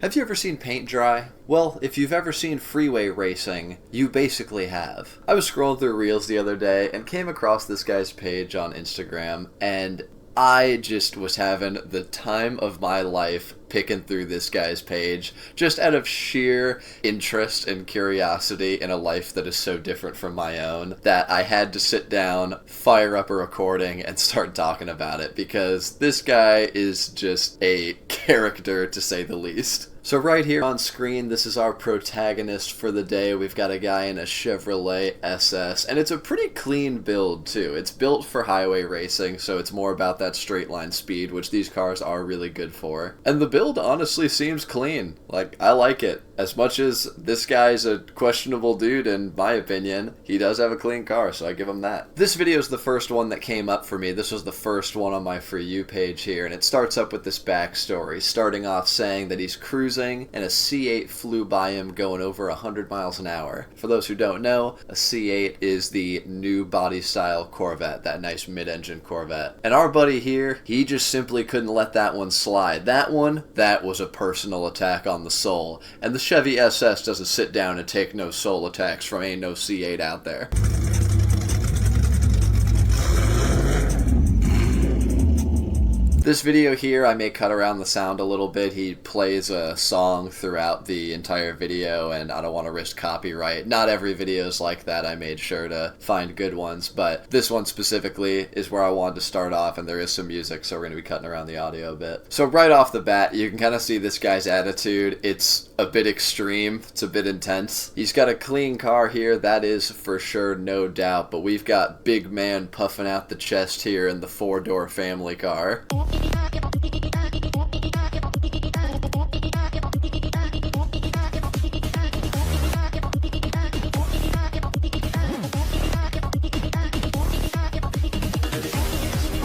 Have you ever seen paint dry? Well, if you've ever seen freeway racing, you basically have. I was scrolling through Reels the other day and came across this guy's page on Instagram, and I just was having the time of my life picking through this guy's page, just out of sheer interest and curiosity in a life that is so different from my own, that I had to sit down, fire up a recording, and start talking about it, because this guy is just a character, to say the least. So right here on screen, this is our protagonist for the day. We've got a guy in a Chevrolet SS, and it's a pretty clean build too. It's built for highway racing, so it's more about that straight line speed, which these cars are really good for. And the build honestly seems clean. Like, I like it. As much as this guy's a questionable dude, in my opinion, he does have a clean car, so I give him that. This video is the first one that came up for me. This was the first one on my For You page here, and it starts up with this backstory, starting off saying that he's cruising, and a C8 flew by him going over 100 miles an hour. For those who don't know, a C8 is the new body style Corvette, that nice mid-engine Corvette. And our buddy here, he just simply couldn't let that one slide. That was a personal attack on the soul. And the Chevy SS doesn't sit down and take no soul attacks from ain't no C8 out there. This video here, I may cut around the sound a little bit. He plays a song throughout the entire video, and I don't want to risk copyright. Not every video is like that. I made sure to find good ones, but this one specifically is where I wanted to start off, and there is some music, so we're going to be cutting around the audio a bit. So right off the bat, you can kind of see this guy's attitude. It's a bit extreme. It's a bit intense. He's got a clean car here, that is for sure, no doubt, but we've got big man puffing out the chest here in the four-door family car.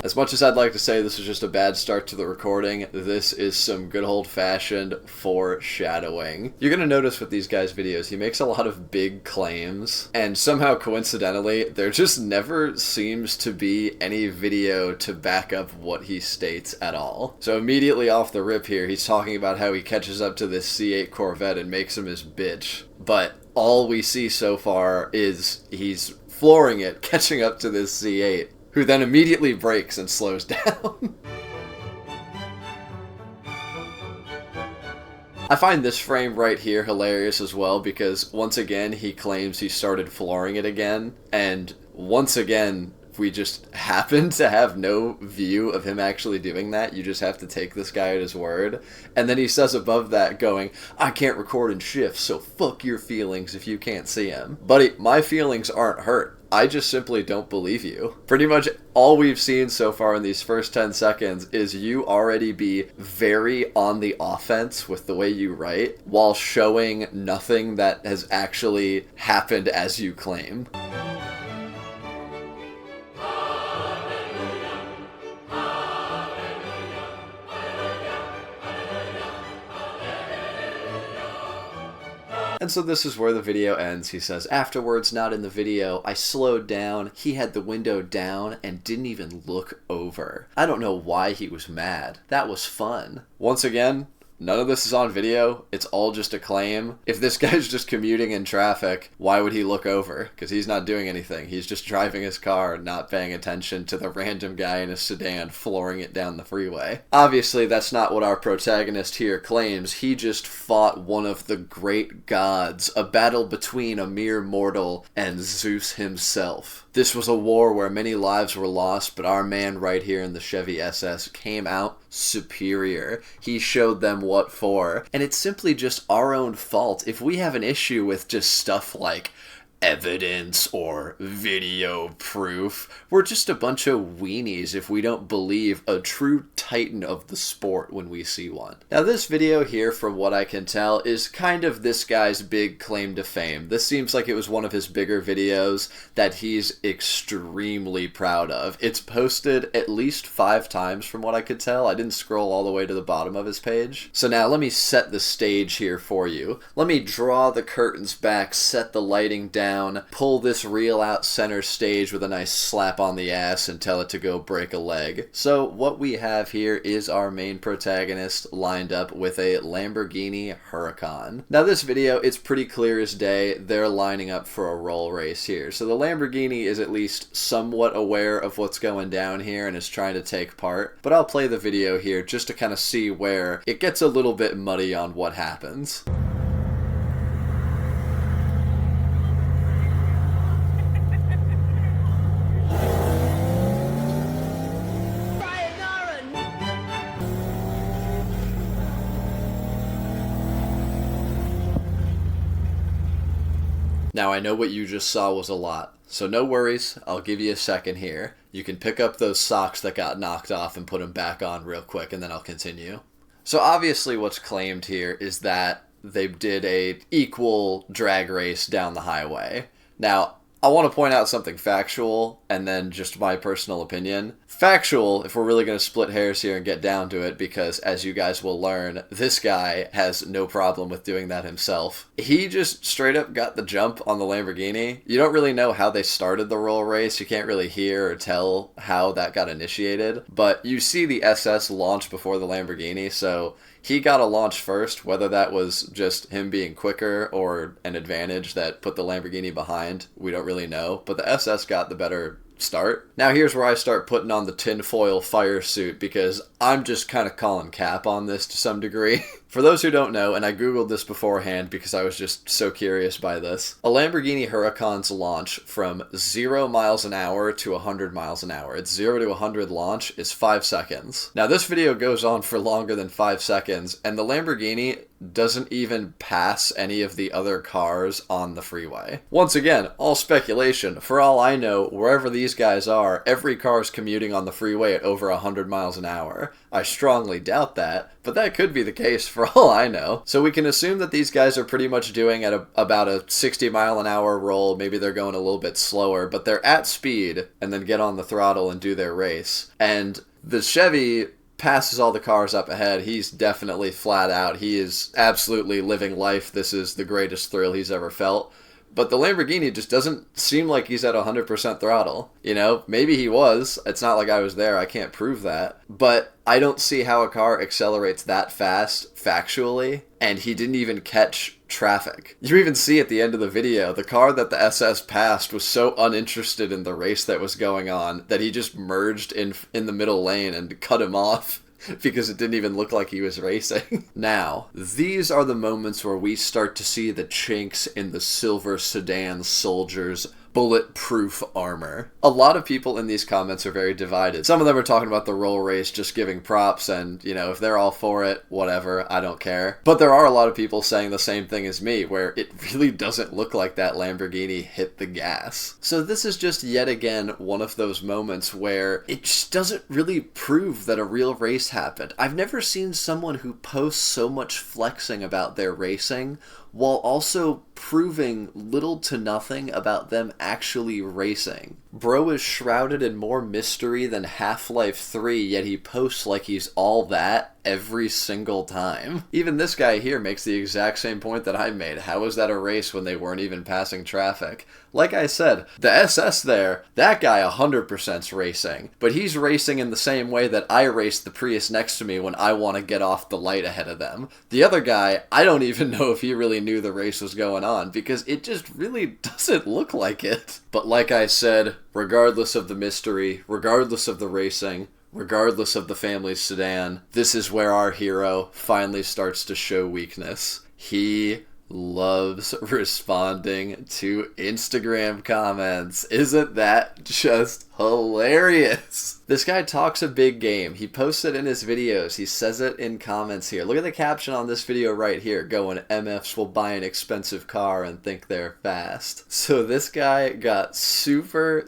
As much as I'd like to say this was just a bad start to the recording, this is some good old-fashioned foreshadowing. You're gonna notice with these guys' videos, he makes a lot of big claims, and somehow coincidentally, there just never seems to be any video to back up what he states at all. So immediately off the rip here, he's talking about how he catches up to this C8 Corvette and makes him his bitch. But all we see so far is he's flooring it, catching up to this C8. Who then immediately brakes and slows down. I find this frame right here hilarious as well, because once again he claims he started flooring it again, and once again we just happen to have no view of him actually doing that. You just have to take this guy at his word. And then he says above that going, I can't record in shifts, so fuck your feelings if you can't see him. Buddy, my feelings aren't hurt. I just simply don't believe you. Pretty much all we've seen so far in these first 10 seconds is you already be very on the offense with the way you write, while showing nothing that has actually happened as you claim. And so this is where the video ends. He says, afterwards, not in the video, I slowed down, he had the window down, and didn't even look over. I don't know why he was mad. That was fun. Once again, none of this is on video. It's all just a claim. If this guy's just commuting in traffic, why would he look over? Because he's not doing anything. He's just driving his car and not paying attention to the random guy in a sedan flooring it down the freeway. Obviously, that's not what our protagonist here claims. He just fought one of the great gods, a battle between a mere mortal and Zeus himself. This was a war where many lives were lost, but our man right here in the Chevy SS came out superior. He showed them what for. And it's simply just our own fault if we have an issue with just stuff like evidence or video proof. We're just a bunch of weenies if we don't believe a true titan of the sport when we see one. Now this video here, from what I can tell, is kind of this guy's big claim to fame. This seems like it was one of his bigger videos that he's extremely proud of. It's posted at least 5 times from what I could tell. I didn't scroll all the way to the bottom of his page. So now let me set the stage here for you. Let me draw the curtains back, set the lighting down, down, pull this reel out center stage with a nice slap on the ass, and tell it to go break a leg. So what we have here is our main protagonist lined up with a Lamborghini Huracan. Now this video, it's pretty clear as day, they're lining up for a roll race here. So the Lamborghini is at least somewhat aware of what's going down here and is trying to take part. But I'll play the video here just to kind of see where it gets a little bit muddy on what happens. Now I know what you just saw was a lot, so no worries, I'll give you a second here. You can pick up those socks that got knocked off and put them back on real quick, and then I'll continue. So obviously what's claimed here is that they did a equal drag race down the highway. Now, I want to point out something factual, and then just my personal opinion. Factual, if we're really going to split hairs here and get down to it, because as you guys will learn, this guy has no problem with doing that himself. He just straight up got the jump on the Lamborghini. You don't really know how they started the roll race. You can't really hear or tell how that got initiated. But you see the SS launch before the Lamborghini, so he got a launch first, whether that was just him being quicker or an advantage that put the Lamborghini behind. We don't really know, but the SS got the better start. Now here's where I start putting on the tinfoil fire suit, because I'm just kind of calling cap on this to some degree. For those who don't know, and I googled this beforehand because I was just so curious by this, a Lamborghini Huracan's launch from 0 miles an hour to 100 miles an hour. Its 0 to 100 launch is 5 seconds. Now this video goes on for longer than 5 seconds, and the Lamborghini doesn't even pass any of the other cars on the freeway. Once again, all speculation. For all I know, wherever these guys are, every car is commuting on the freeway at over 100 miles an hour. I strongly doubt that, but that could be the case for all I know. So we can assume that these guys are pretty much doing at about a 60 mile an hour roll. Maybe they're going a little bit slower, but they're at speed and then get on the throttle and do their race. And the Chevy passes all the cars up ahead. He's definitely flat out. He is absolutely living life. This is the greatest thrill he's ever felt. But the Lamborghini just doesn't seem like he's at 100% throttle. You know, maybe he was. It's not like I was there. I can't prove that. But I don't see how a car accelerates that fast factually, and he didn't even catch traffic. You even see at the end of the video, the car that the SS passed was so uninterested in the race that was going on that he just merged in the middle lane and cut him off because it didn't even look like he was racing. Now, these are the moments where we start to see the chinks in the silver sedan soldier's bulletproof armor. A lot of people in these comments are very divided. Some of them are talking about the roll race, just giving props, and, you know, if they're all for it, whatever, I don't care. But there are a lot of people saying the same thing as me, where it really doesn't look like that Lamborghini hit the gas. So this is just yet again one of those moments where it just doesn't really prove that a real race happened. I've never seen someone who posts so much flexing about their racing while also proving little to nothing about them actually racing. Bro is shrouded in more mystery than Half-Life 3, yet he posts like he's all that every single time. Even this guy here makes the exact same point that I made. How was that a race when they weren't even passing traffic? Like I said, the SS there, that guy 100%'s racing, but he's racing in the same way that I race the Prius next to me when I want to get off the light ahead of them. The other guy, I don't even know if he really knew the race was going on, because it just really doesn't look like it. But like I said, regardless of the mystery, regardless of the racing, regardless of the family's sedan, this is where our hero finally starts to show weakness. He loves responding to Instagram comments. Isn't that just hilarious? This guy talks a big game. He posts it in his videos. He says it in comments here. Look at the caption on this video right here, going, MFs will buy an expensive car and think they're fast. So this guy got super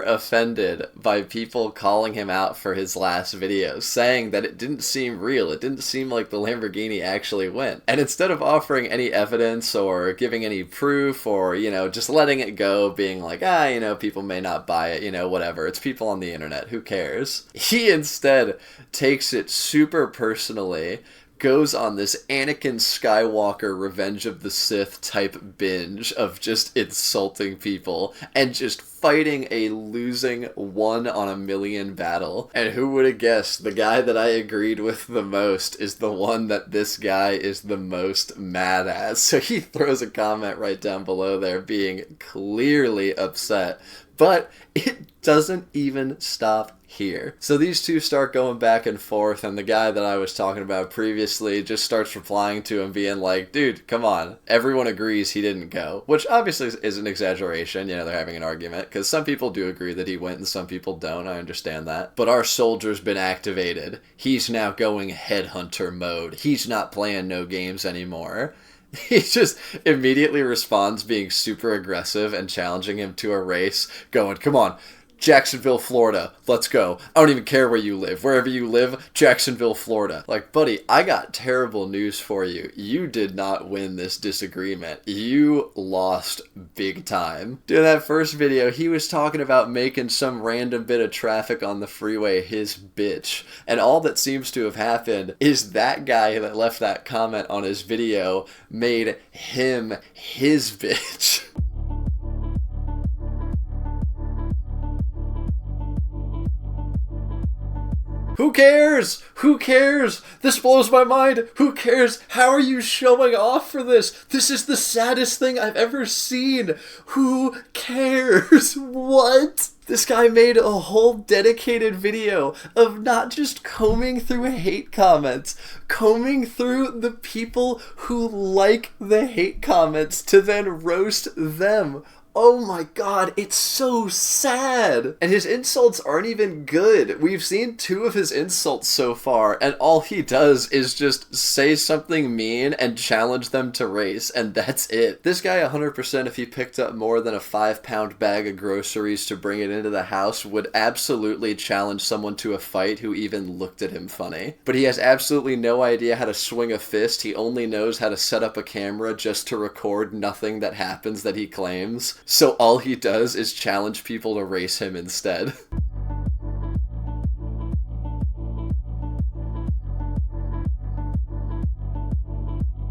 offended by people calling him out for his last video, saying that it didn't seem real. It didn't seem like the Lamborghini actually went. And instead of offering any evidence or giving any proof or, you know, just letting it go, being like, you know, people may not buy it, you know, whatever. It's people on the internet. Who cares? He instead takes it super personally, goes on this Anakin Skywalker Revenge of the Sith type binge of just insulting people and just fighting a losing 1 on a million battle. And who would have guessed the guy that I agreed with the most is the one that this guy is the most mad at. So he throws a comment right down below there being clearly upset. But it doesn't even stop here. So these two start going back and forth, and the guy that I was talking about previously just starts replying to him being like, dude, come on, everyone agrees he didn't go. Which obviously is an exaggeration, you know, they're having an argument, because some people do agree that he went and some people don't, I understand that. But our soldier's been activated. He's now going headhunter mode. He's not playing no games anymore. He just immediately responds being super aggressive and challenging him to a race, going, come on, Jacksonville, Florida, let's go. I don't even care where you live. Wherever you live, Jacksonville, Florida. Like, buddy, I got terrible news for you. You did not win this disagreement. You lost big time. During that first video, he was talking about making some random bit of traffic on the freeway his bitch. And all that seems to have happened is that guy that left that comment on his video made him his bitch. Who cares? Who cares? This blows my mind. Who cares? How are you showing off for this? This is the saddest thing I've ever seen. Who cares? What? This guy made a whole dedicated video of not just combing through hate comments, combing through the people who like the hate comments to then roast them. Oh my god, it's so sad. And his insults aren't even good. We've seen 2 of his insults so far, and all he does is just say something mean and challenge them to race, and that's it. This guy 100%, if he picked up more than a 5-pound bag of groceries to bring it into the house, would absolutely challenge someone to a fight who even looked at him funny. But he has absolutely no idea how to swing a fist. He only knows how to set up a camera just to record nothing that happens that he claims. So all he does is challenge people to race him instead.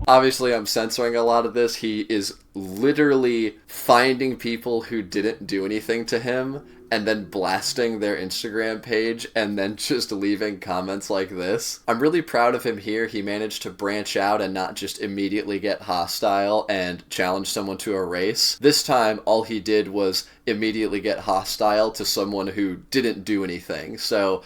Obviously, I'm censoring a lot of this. He is literally finding people who didn't do anything to him and then blasting their Instagram page and then just leaving comments like this. I'm really proud of him here. He managed to branch out and not just immediately get hostile and challenge someone to a race. This time, all he did was immediately get hostile to someone who didn't do anything. So,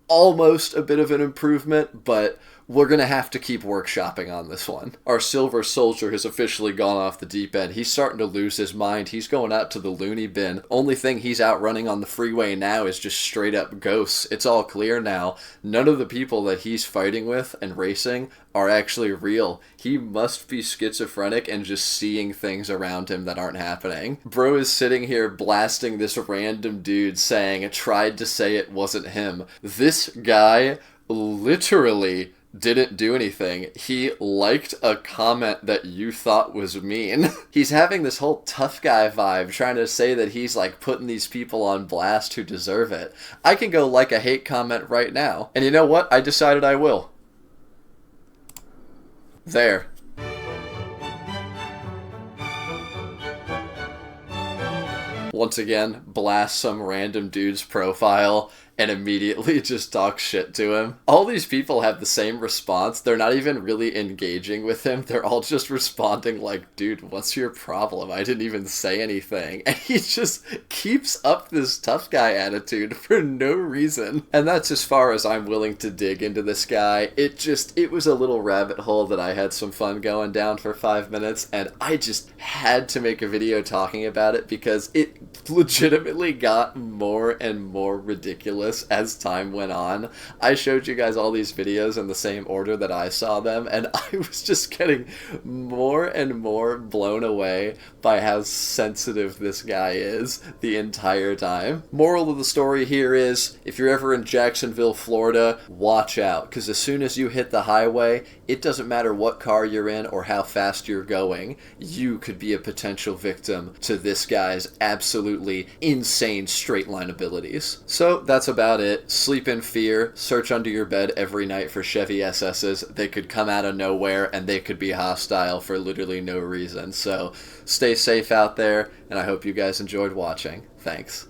almost a bit of an improvement, but we're going to have to keep workshopping on this one. Our silver soldier has officially gone off the deep end. He's starting to lose his mind. He's going out to the loony bin. Only thing he's outrunning on the freeway now is just straight up ghosts. It's all clear now. None of the people that he's fighting with and racing are actually real. He must be schizophrenic and just seeing things around him that aren't happening. Bro is sitting here blasting this random dude saying, tried to say it wasn't him. This guy literally didn't do anything. He liked a comment that you thought was mean. He's having this whole tough guy vibe, trying to say that he's like putting these people on blast who deserve it. I can go like a hate comment right now. And you know what? I decided I will. There. Once again, blast some random dude's profile and immediately just talk shit to him. All these people have the same response. They're not even really engaging with him. They're all just responding like, dude, what's your problem? I didn't even say anything. And he just keeps up this tough guy attitude for no reason. And that's as far as I'm willing to dig into this guy. It was a little rabbit hole that I had some fun going down for 5 minutes, and I just had to make a video talking about it because it legitimately got more and more ridiculous as time went on. I showed you guys all these videos in the same order that I saw them, and I was just getting more and more blown away by how sensitive this guy is the entire time. Moral of the story here is, if you're ever in Jacksonville, Florida, watch out, because as soon as you hit the highway, it doesn't matter what car you're in or how fast you're going, you could be a potential victim to this guy's absolutely insane straight line abilities. So that's about it. Sleep in fear. Search under your bed every night for Chevy SS's. They could come out of nowhere and they could be hostile for literally no reason. So stay safe out there, and I hope you guys enjoyed watching. Thanks.